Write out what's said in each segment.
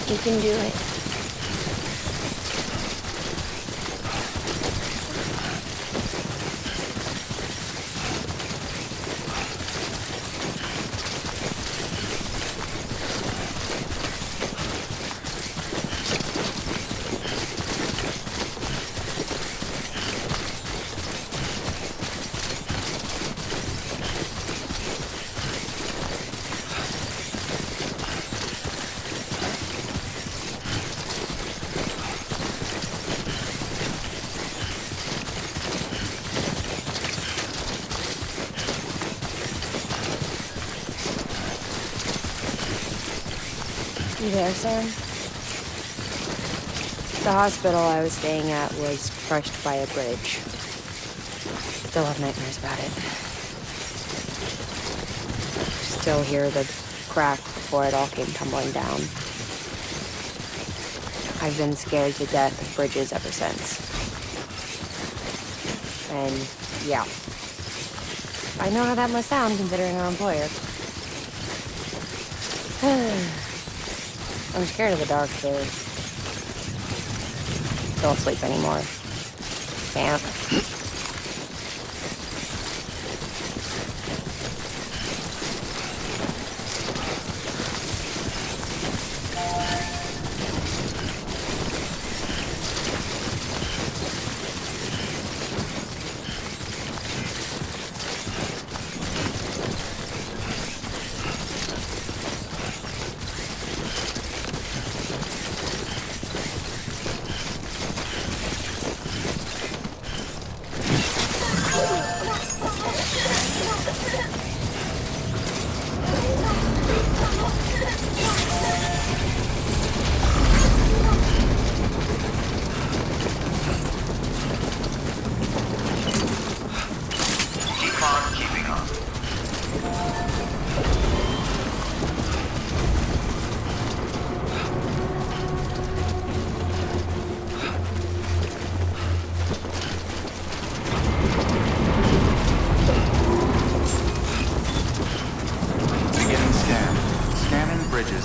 You can do it. You there, Sam? The hospital I was staying at was crushed by a bridge. Still have nightmares about it. Still hear the crack before it all came tumbling down. I've been scared to death of bridges ever since. And, yeah. I know how that must sound considering our employer. I'm scared of the dark, too. Don't sleep anymore. Can't.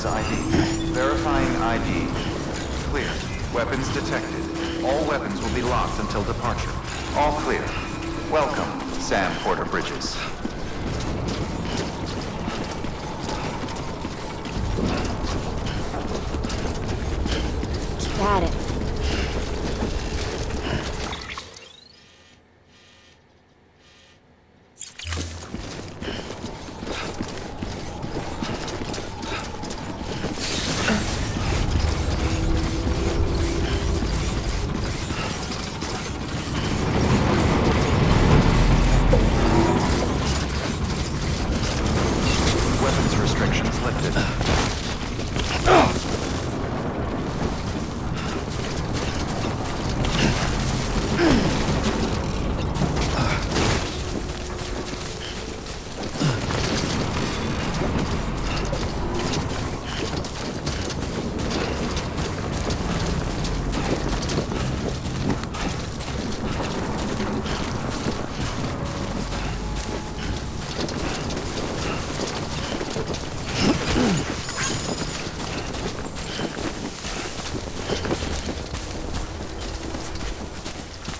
ID. Verifying ID. Clear. Weapons detected. All weapons will be locked until departure. All clear. Welcome, Sam Porter Bridges. Keep at it.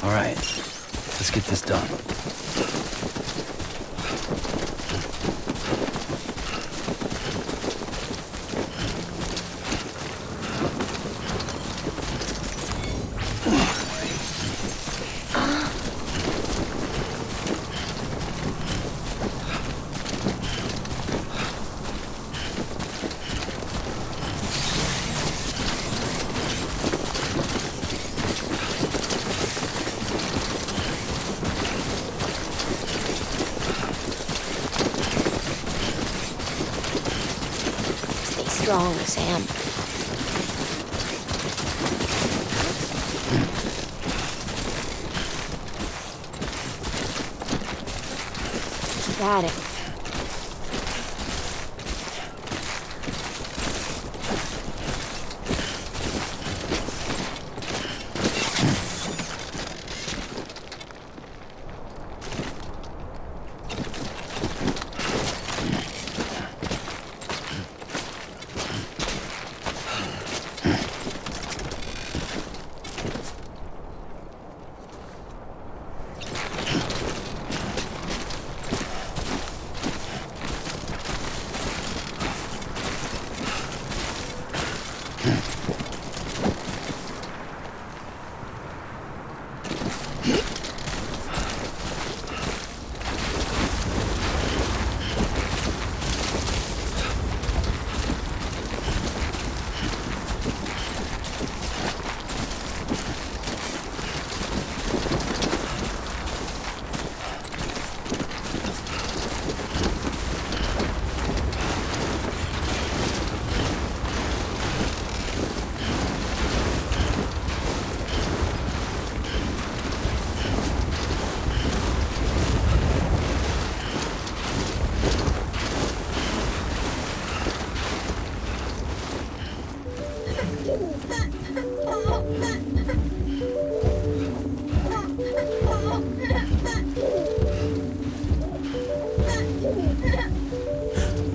All right, let's get this done. Stay strong, Sam. Got it.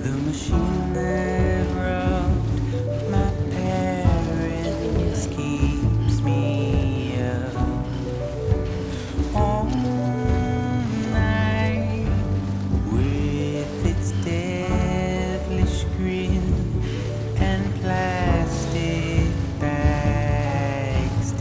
The machine that robbed my parents keeps me up all night with its devilish grin and plastic bags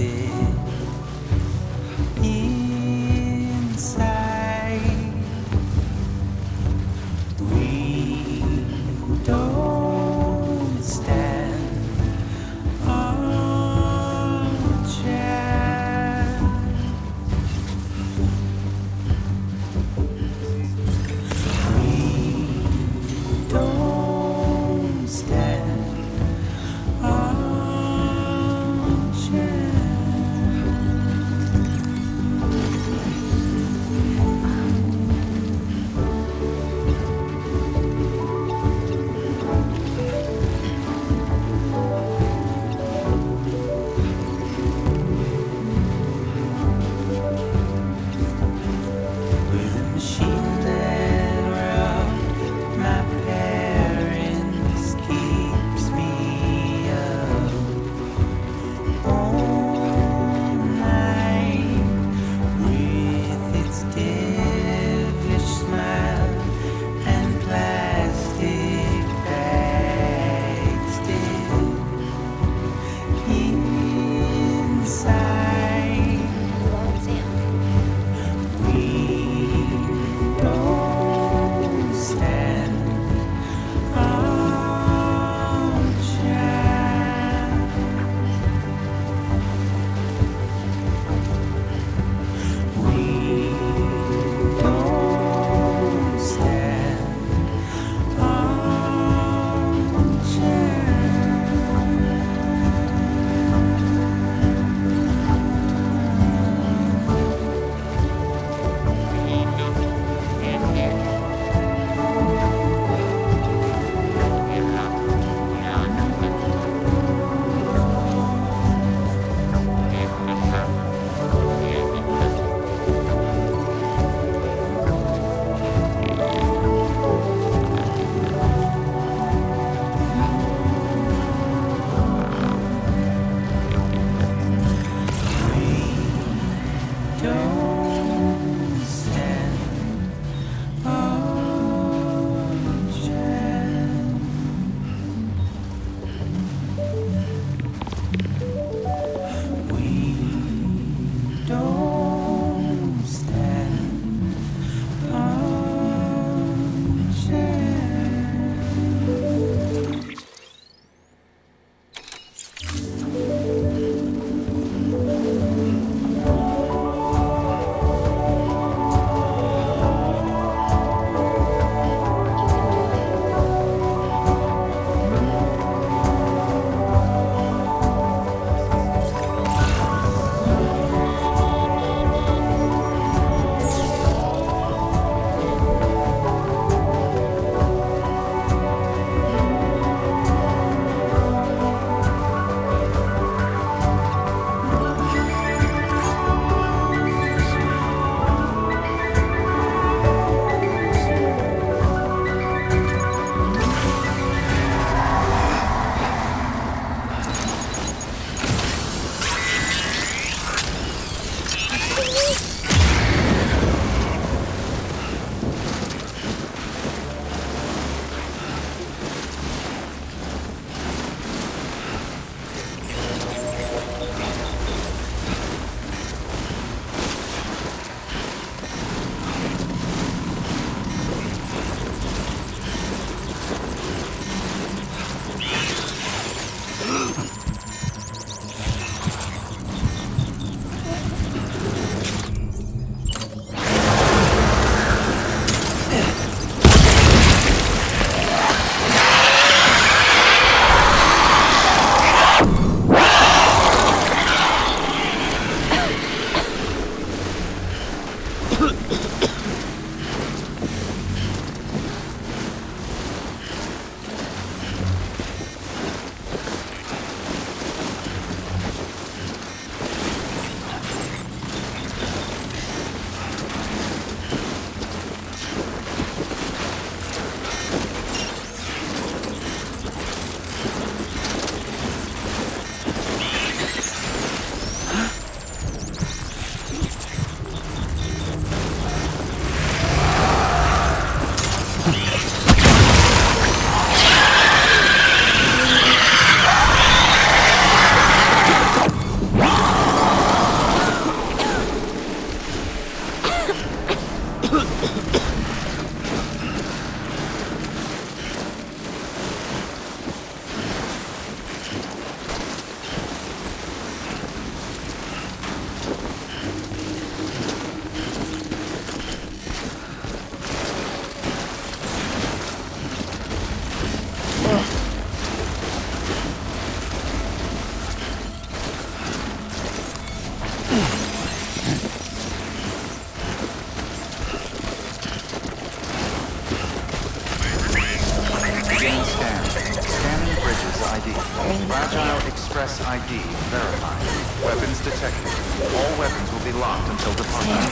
ID. Fragile Express ID verified. Weapons detected. All weapons will be locked until departure.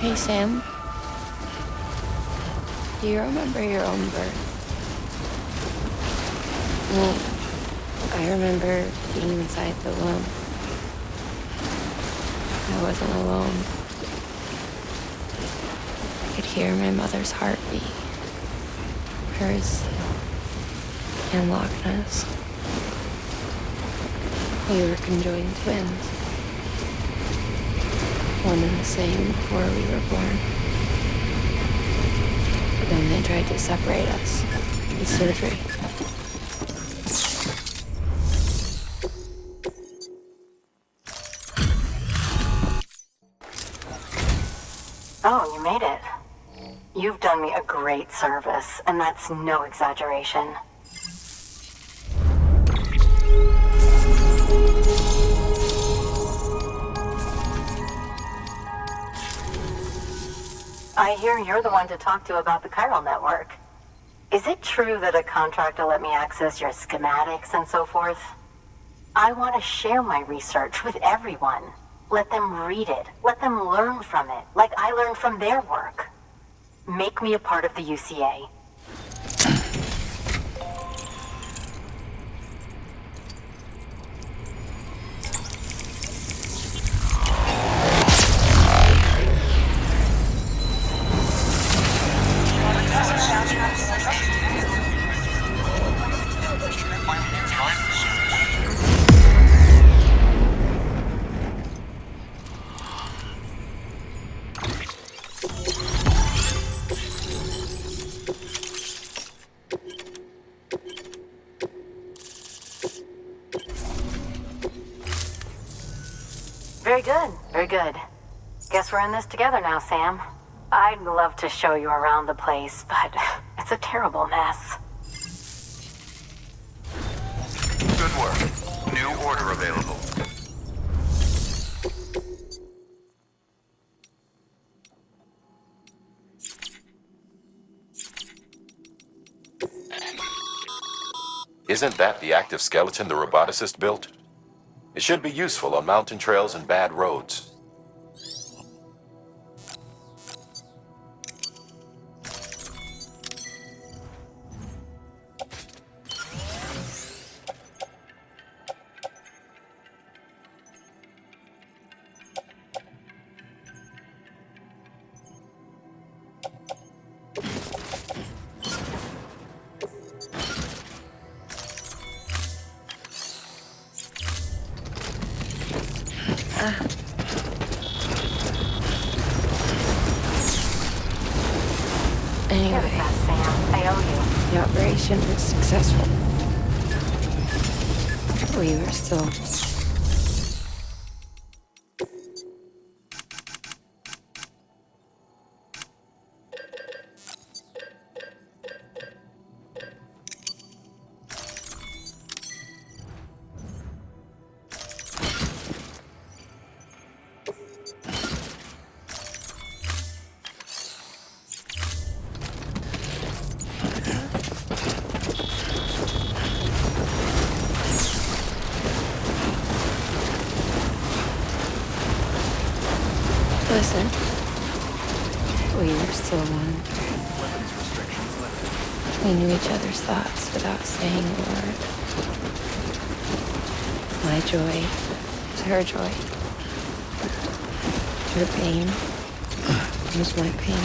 Hey, Sam. Do you remember your own birth? Well, I remember being inside the womb. I wasn't alone. I could hear my mother's heartbeat. Hers and Loch Ness. We were conjoined twins. One and the same before we were born. But then they tried to separate us with surgery. Oh, you made it. You've done me a great service, and that's no exaggeration. I hear you're the one to talk to about the chiral network. Is it true that a contractor let me access your schematics and so forth? I want to share my research with everyone. Let them read it. Let them learn from it, like I learned from their work. Make me a part of the UCA. Very good, very good. Guess we're in this together now, Sam. I'd love to show you around the place, but it's a terrible mess. Good work. New order available. Isn't that the active skeleton the roboticist built? It should be useful on mountain trails and bad roads. Anyway, Sam, I owe the operation was successful. We were still... Listen, we were still one. Weapons restrictions lifted. We knew each other's thoughts without saying a word. My joy was her joy. Her pain was my pain.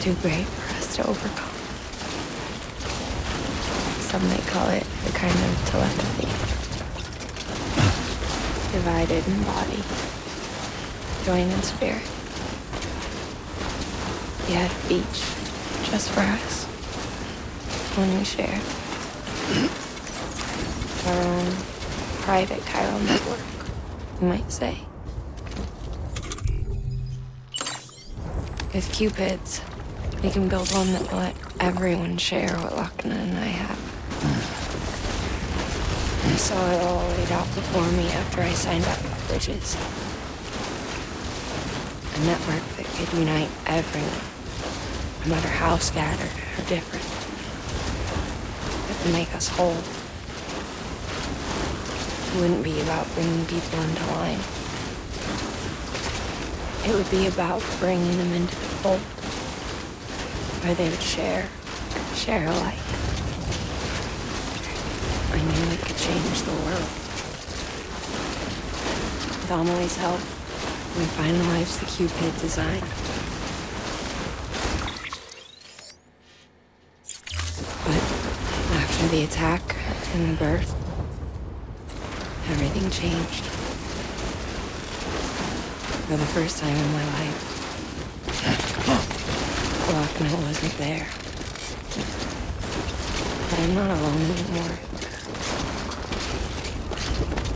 too great for us to overcome. Some might call it a kind of telepathy. Divided in body, joined in spirit. We had a beach just for us. One we shared. Our own private chiral network, you might say. With Cupids, we can build one that will let everyone share what Lochna and I have. I saw it all laid out before me after I signed up for Bridges. A network that could unite everyone, no matter how scattered or different. That would make us whole. It wouldn't be about bringing people into line. It would be about bringing them into the fold, where they would share alike. I knew it could change the world. With Amelie's help, we finalized the Cupid design. But after the attack and the birth, everything changed. For the first time in my life, Lochna wasn't there. But I'm not alone anymore.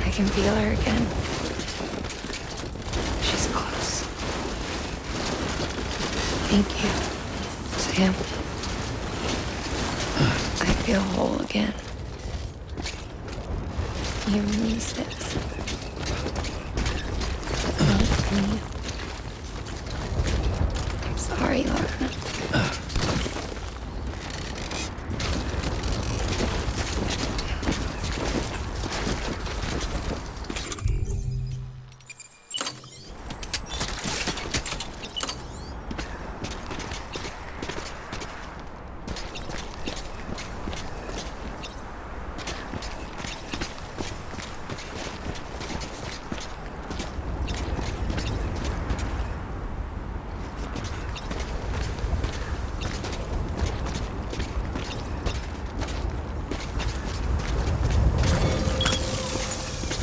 I can feel her again. She's close. Thank you, Sam. I feel whole again. Even me, sis. I'm sorry, Lochna.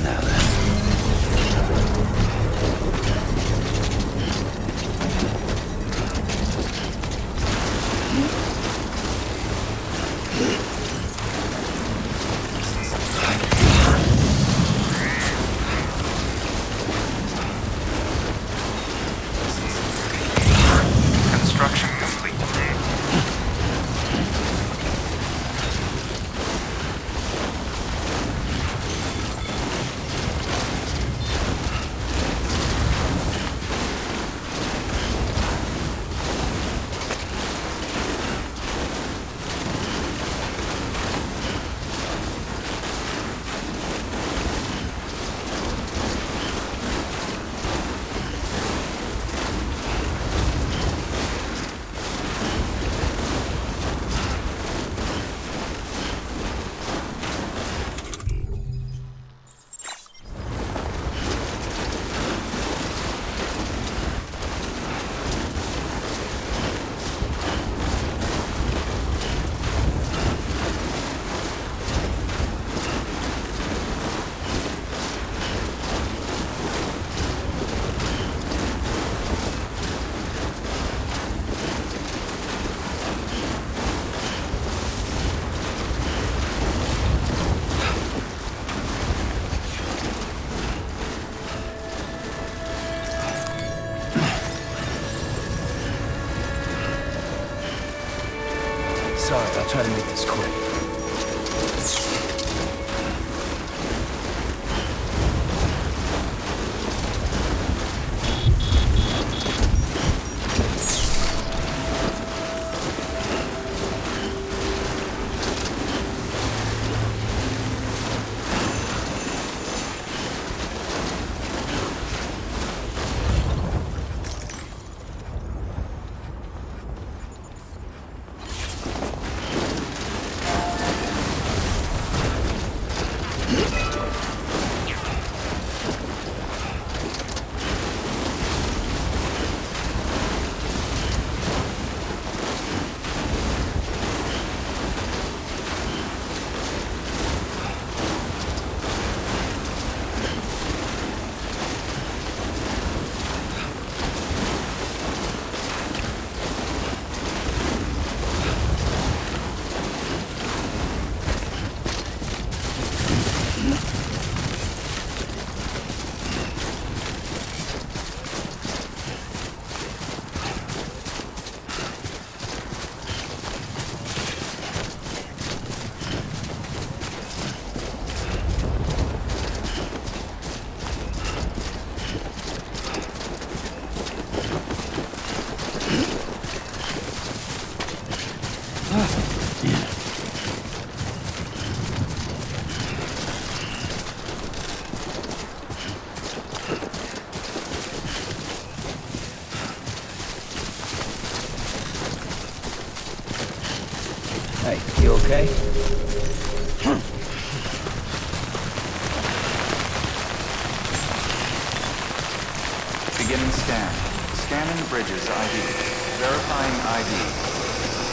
Now then. Construction complete. Sorry, I'll try to make this quick. Hey, you okay? Beginning scan. Scanning bridges ID. Verifying ID.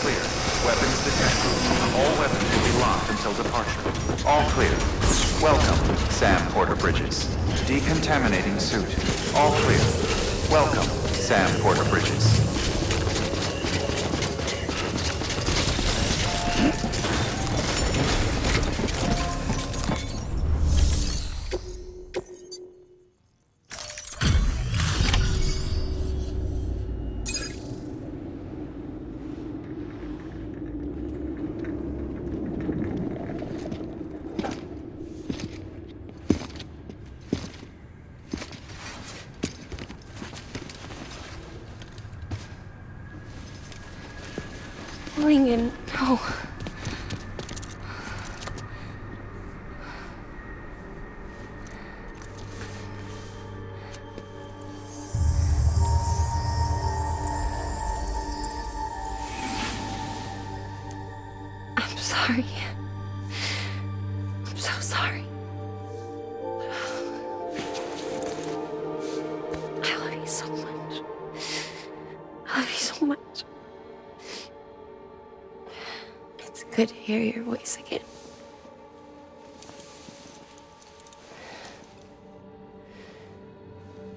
Clear. Weapons detected. All weapons will be locked until departure. All clear. Welcome, Sam Porter Bridges. Decontaminating suit. All clear. Welcome, Sam Porter Bridges. Lincoln, no. I'm sorry. I'm so sorry. I love you so much. I love you so much. It's good to hear your voice again.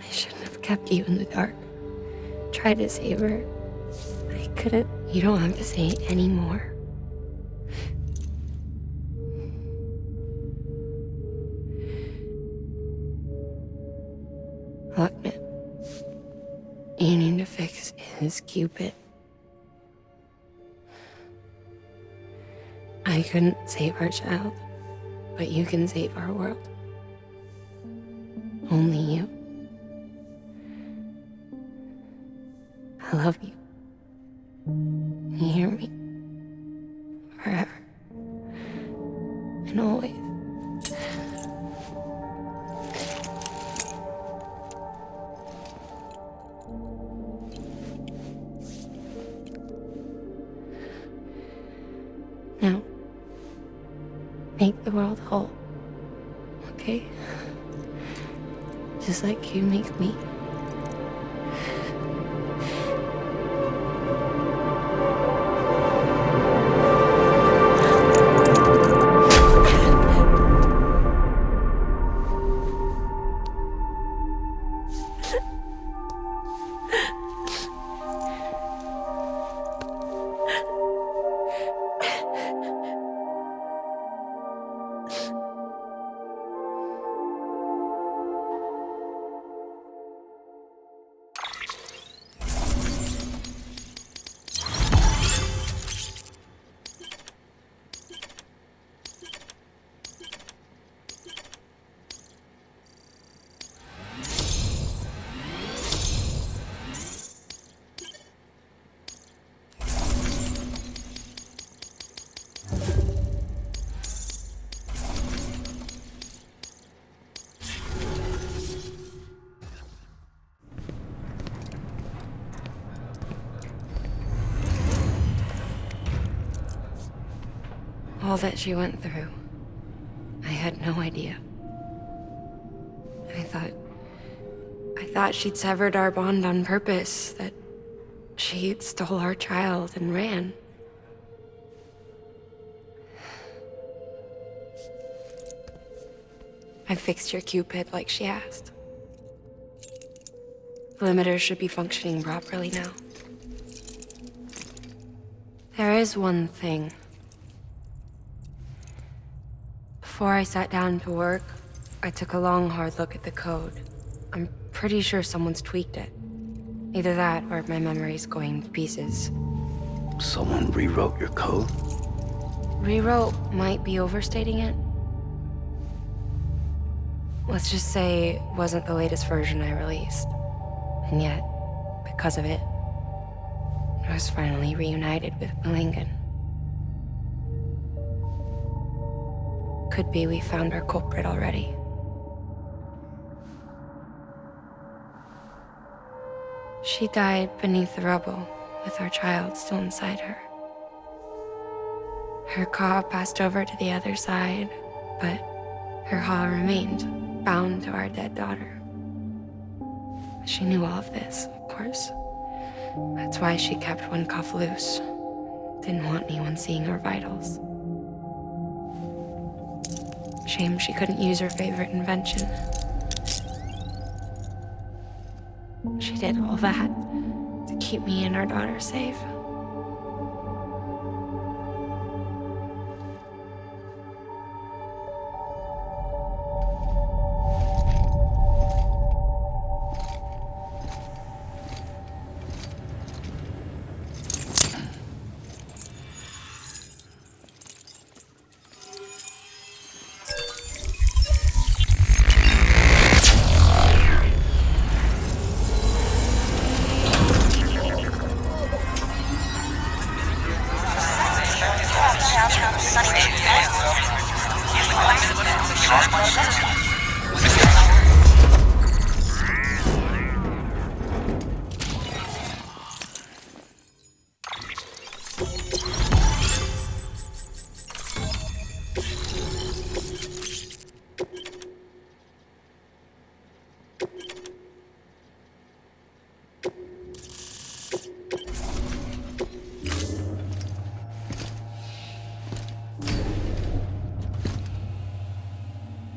I shouldn't have kept you in the dark. Tried to save her. I couldn't. You don't have to say it anymore. Look, man. You need to fix his Cupid. I couldn't save our child, but you can save our world. Only you. I love you. You hear me? Forever. And always. Now, make the world whole, okay? Just like you make me. All that she went through, I had no idea. I thought she'd severed our bond on purpose, that she stole our child and ran. I fixed your Cupid like she asked. The limiter should be functioning properly now. There is one thing. Before I sat down to work, I took a long, hard look at the code. I'm pretty sure someone's tweaked it. Either that, or my memory's going to pieces. Someone rewrote your code? Rewrote might be overstating it. Let's just say it wasn't the latest version I released. And yet, because of it, I was finally reunited with Lincoln. Could be we found our culprit already. She died beneath the rubble, with our child still inside her. Her Ka passed over to the other side, but her Ha remained, bound to our dead daughter. She knew all of this, of course. That's why she kept one cuff loose. Didn't want anyone seeing her vitals. Shame she couldn't use her favorite invention. She did all that to keep me and our daughter safe.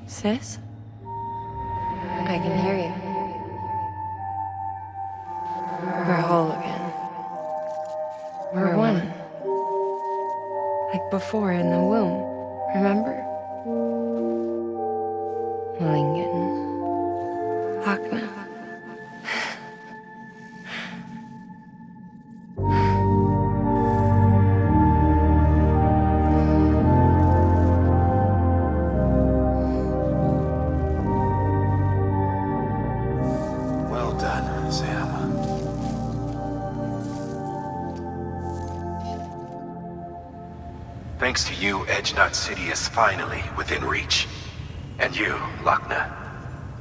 Sis? I can hear you. We're whole again. We're one. Like before in the womb, remember? Lingen. Lakna. Well done, Sam. Thanks to you, Edgenut City is finally within reach. And you, Lakna.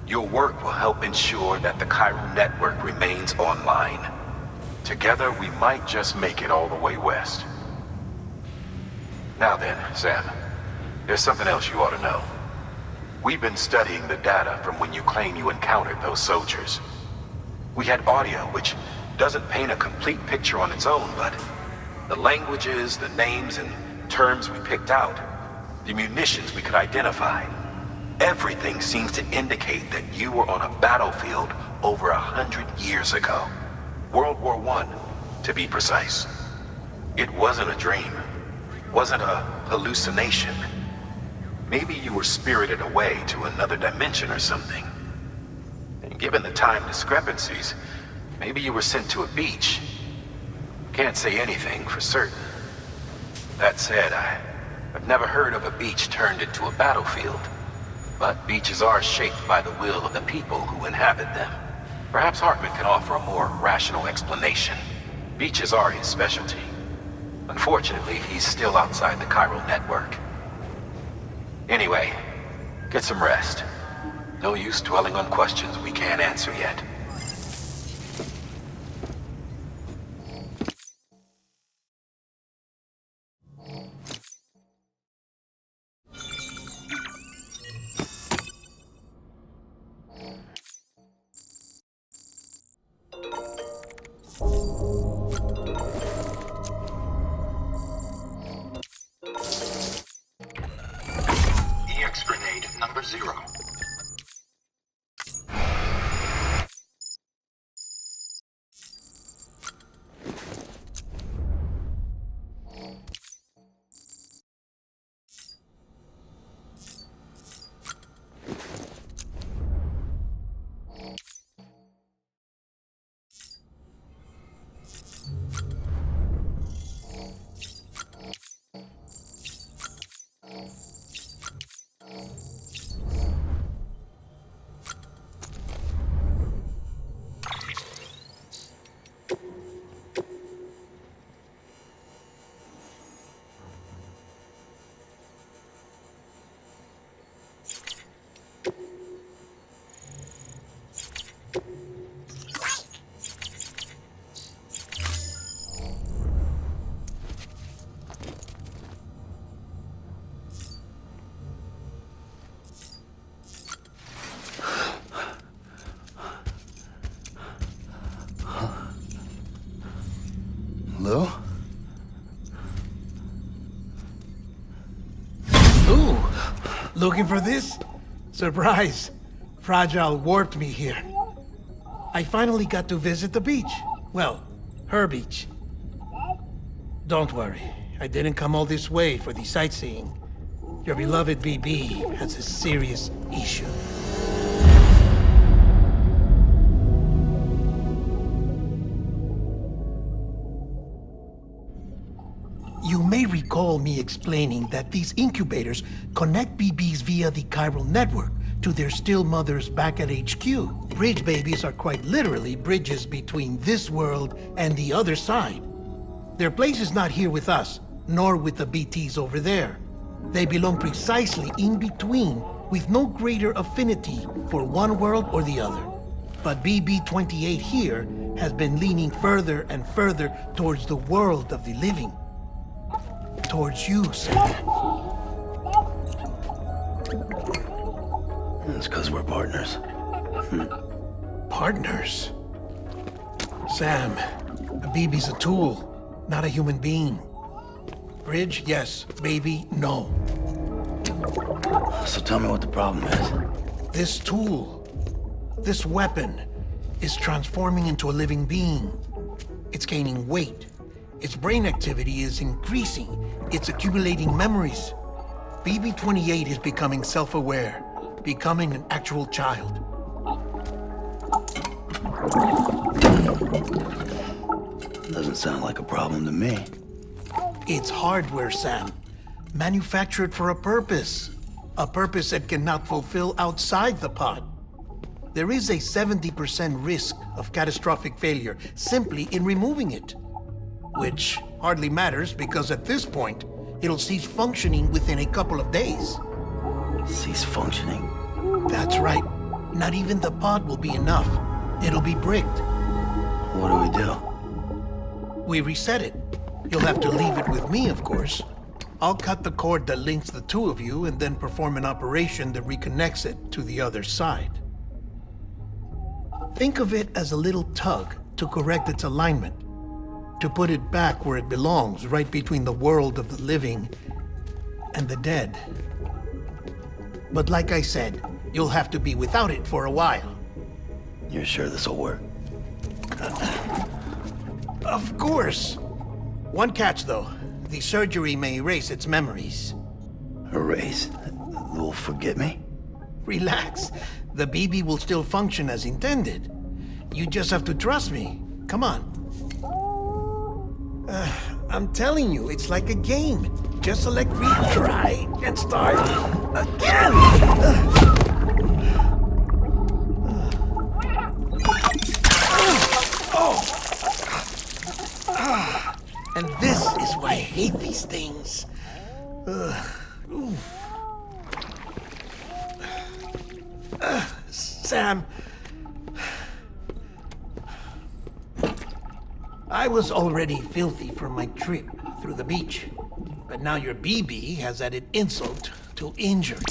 Your work will help ensure that the chiral network remains online. Together, we might just make it all the way west. Now then, Sam, there's something else you ought to know. We've been studying the data from when you claim you encountered those soldiers. We had audio, which doesn't paint a complete picture on its own, but the languages, the names, and terms we picked out, the munitions we could identify, everything seems to indicate that you were on a battlefield over 100 years ago. World War I, to be precise. It wasn't a dream. Wasn't a hallucination. Maybe you were spirited away to another dimension or something. And given the time discrepancies, maybe you were sent to a beach. Can't say anything for certain. That said, I've never heard of a beach turned into a battlefield. But beaches are shaped by the will of the people who inhabit them. Perhaps Hartman can offer a more rational explanation. Beaches are his specialty. Unfortunately, he's still outside the chiral network. Anyway, get some rest. No use dwelling on questions we can't answer yet. EX grenade number 0. Looking for this? Surprise! Fragile warped me here. I finally got to visit the beach. Well, her beach. Don't worry, I didn't come all this way for the sightseeing. Your beloved BB has a serious issue. You may recall me explaining that these incubators connect BBs via the chiral network to their still mothers back at HQ. Bridge babies are quite literally bridges between this world and the other side. Their place is not here with us, nor with the BTs over there. They belong precisely in between, with no greater affinity for one world or the other. But BB-28 here has been leaning further and further towards the world of the living. Towards you, Sam. It's because we're partners. Partners? Sam, a BB's a tool, not a human being. Bridge, yes. Baby, no. So tell me what the problem is. This tool, this weapon, is transforming into a living being. It's gaining weight. Its brain activity is increasing. It's accumulating memories. BB-28 is becoming self-aware, becoming an actual child. Doesn't sound like a problem to me. It's hardware, Sam. Manufactured for a purpose. A purpose it cannot fulfill outside the pod. There is a 70% risk of catastrophic failure simply in removing it. Which hardly matters because at this point, it'll cease functioning within a couple of days. Cease functioning? That's right. Not even the pod will be enough. It'll be bricked. What do we do? We reset it. You'll have to leave it with me, of course. I'll cut the cord that links the two of you and then perform an operation that reconnects it to the other side. Think of it as a little tug to correct its alignment, to put it back where it belongs, right between the world of the living and the dead. But like I said, you'll have to be without it for a while. You're sure this'll work? Of course. One catch, though. The surgery may erase its memories. Erase? Will forget me? Relax. The BB will still function as intended. You just have to trust me. Come on. I'm telling you, it's like a game. Just select retry and start again. And this is why I hate these things. Sam, I was already filthy from my trip through the beach, but now your BB has added insult to injury.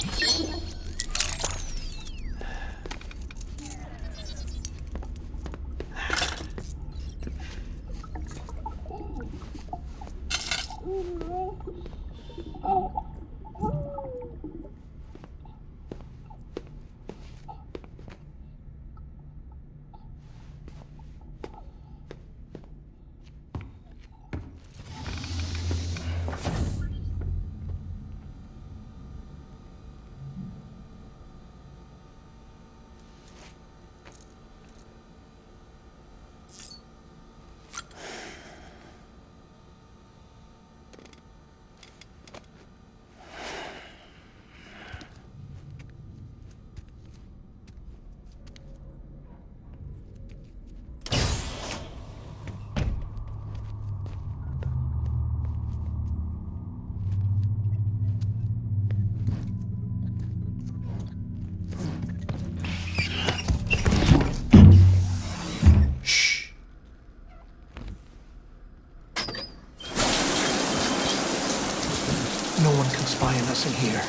No one can spy on us in here.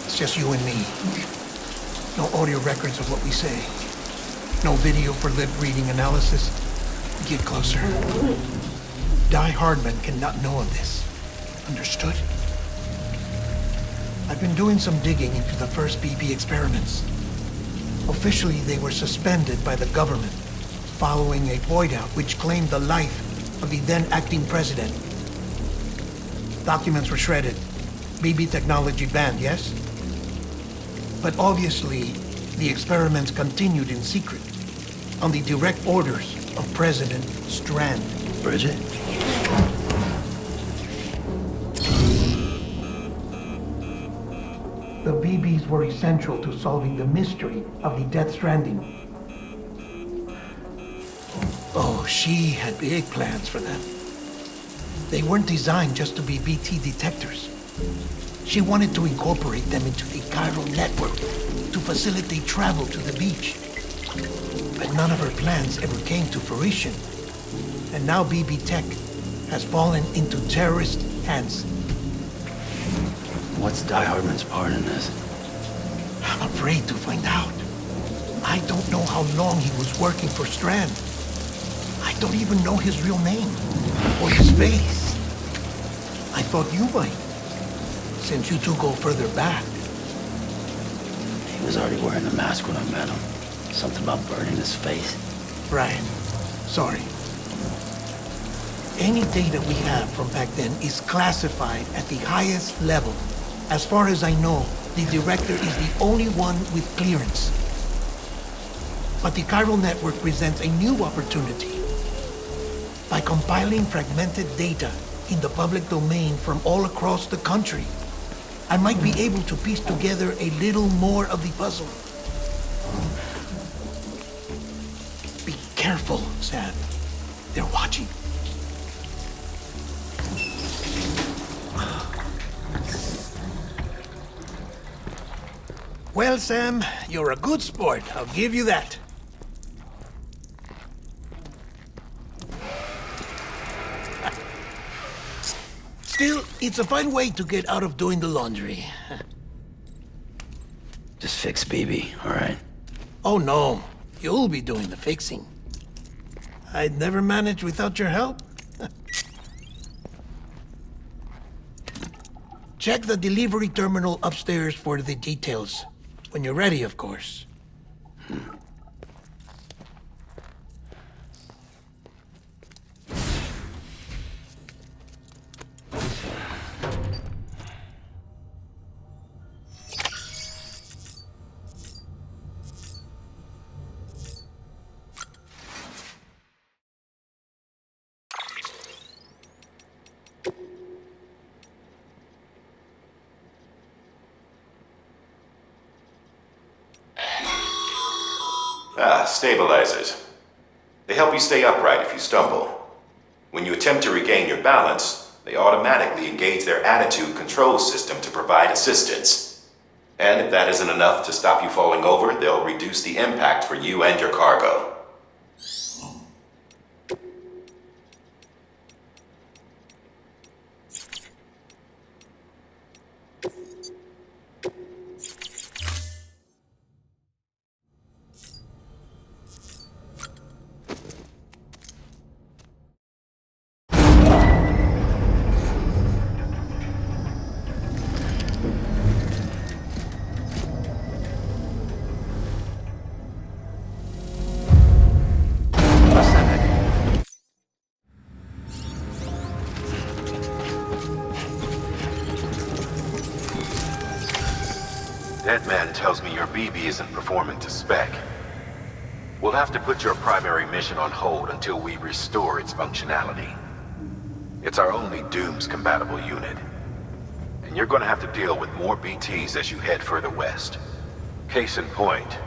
It's just you and me. No audio records of what we say. No video for lip-reading analysis. Get closer. Die Hardman cannot know of this. Understood? I've been doing some digging into the first BB experiments. Officially, they were suspended by the government, following a void-out which claimed the life of the then-acting president. Documents were shredded. BB technology banned, yes? But obviously, the experiments continued in secret, on the direct orders of President Strand. Bridget? The BBs were essential to solving the mystery of the Death Stranding. Oh, she had big plans for them. They weren't designed just to be BT detectors. She wanted to incorporate them into the chiral network to facilitate travel to the beach. But none of her plans ever came to fruition. And now BB Tech has fallen into terrorist hands. What's Die Hardman's part in this? I'm afraid to find out. I don't know how long he was working for Strand. I don't even know his real name or his face. I thought you might, since you two go further back. He was already wearing the mask when I met him. Something about burning his face. Right. Sorry. Any data we have from back then is classified at the highest level. As far as I know, the director is the only one with clearance. But the chiral network presents a new opportunity. By compiling fragmented data in the public domain from all across the country, I might be able to piece together a little more of the puzzle. Be careful, Sam. They're watching. Well, Sam, you're a good sport. I'll give you that. Still, it's a fine way to get out of doing the laundry. Just fix BB, all right? Oh, no. You'll be doing the fixing. I'd never manage without your help. Check the delivery terminal upstairs for the details. When you're ready, of course. Stabilizers. They help you stay upright if you stumble. When you attempt to regain your balance, they automatically engage their attitude control system to provide assistance. And if that isn't enough to stop you falling over, they'll reduce the impact for you and your cargo. That man tells me your BB isn't performing to spec. We'll have to put your primary mission on hold until we restore its functionality. It's our only Dooms-compatible unit. And you're gonna have to deal with more BTs as you head further west. Case in point,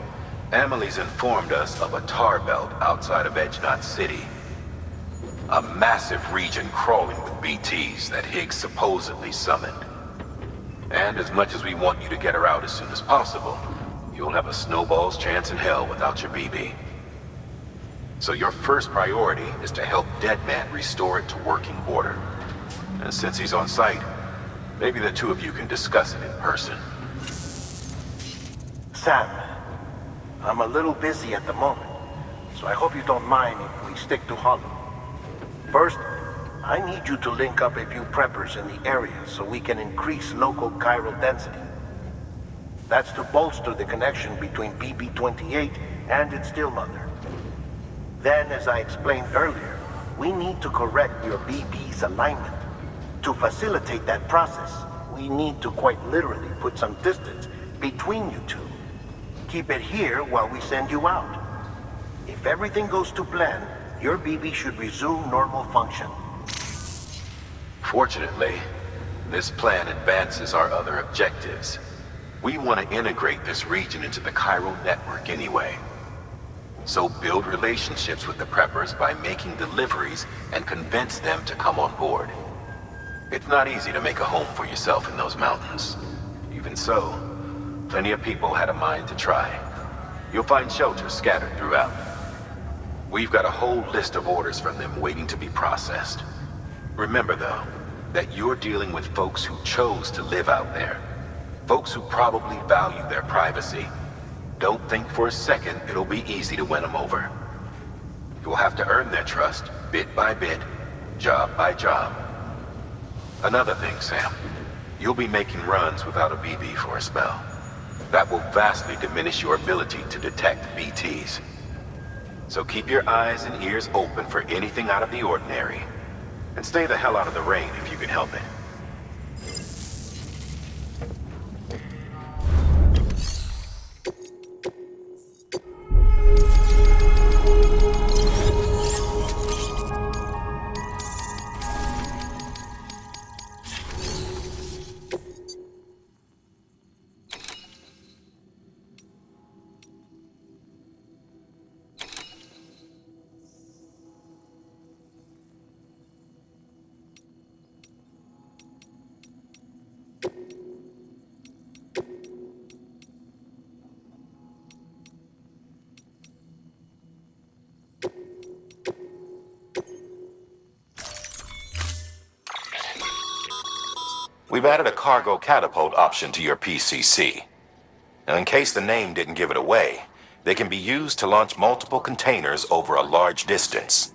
Amelie's informed us of a tar belt outside of Edge Knot City. A massive region crawling with BTs that Higgs supposedly summoned. And as much as we want you to get her out as soon as possible, you'll have a snowball's chance in hell without your BB. So your first priority is to help Deadman restore it to working order. And since he's on site, maybe the two of you can discuss it in person. Sam, I'm a little busy at the moment, so I hope you don't mind if we stick to Hollow. First, I need you to link up a few preppers in the area so we can increase local chiral density. That's to bolster the connection between BB-28 and its stillmother. Then, as I explained earlier, we need to correct your BB's alignment. To facilitate that process, we need to quite literally put some distance between you two. Keep it here while we send you out. If everything goes to plan, your BB should resume normal function. Fortunately, this plan advances our other objectives. We want to integrate this region into the chiral network anyway. So build relationships with the preppers by making deliveries and convince them to come on board. It's not easy to make a home for yourself in those mountains. Even so, plenty of people had a mind to try. You'll find shelters scattered throughout. We've got a whole list of orders from them waiting to be processed. Remember, though, that you're dealing with folks who chose to live out there. Folks who probably value their privacy. Don't think for a second it'll be easy to win them over. You'll have to earn their trust, bit by bit, job by job. Another thing, Sam. You'll be making runs without a BB for a spell. That will vastly diminish your ability to detect BTs. So keep your eyes and ears open for anything out of the ordinary. And stay the hell out of the rain if you can help it. We've added a cargo catapult option to your PCC. Now, in case the name didn't give it away, they can be used to launch multiple containers over a large distance.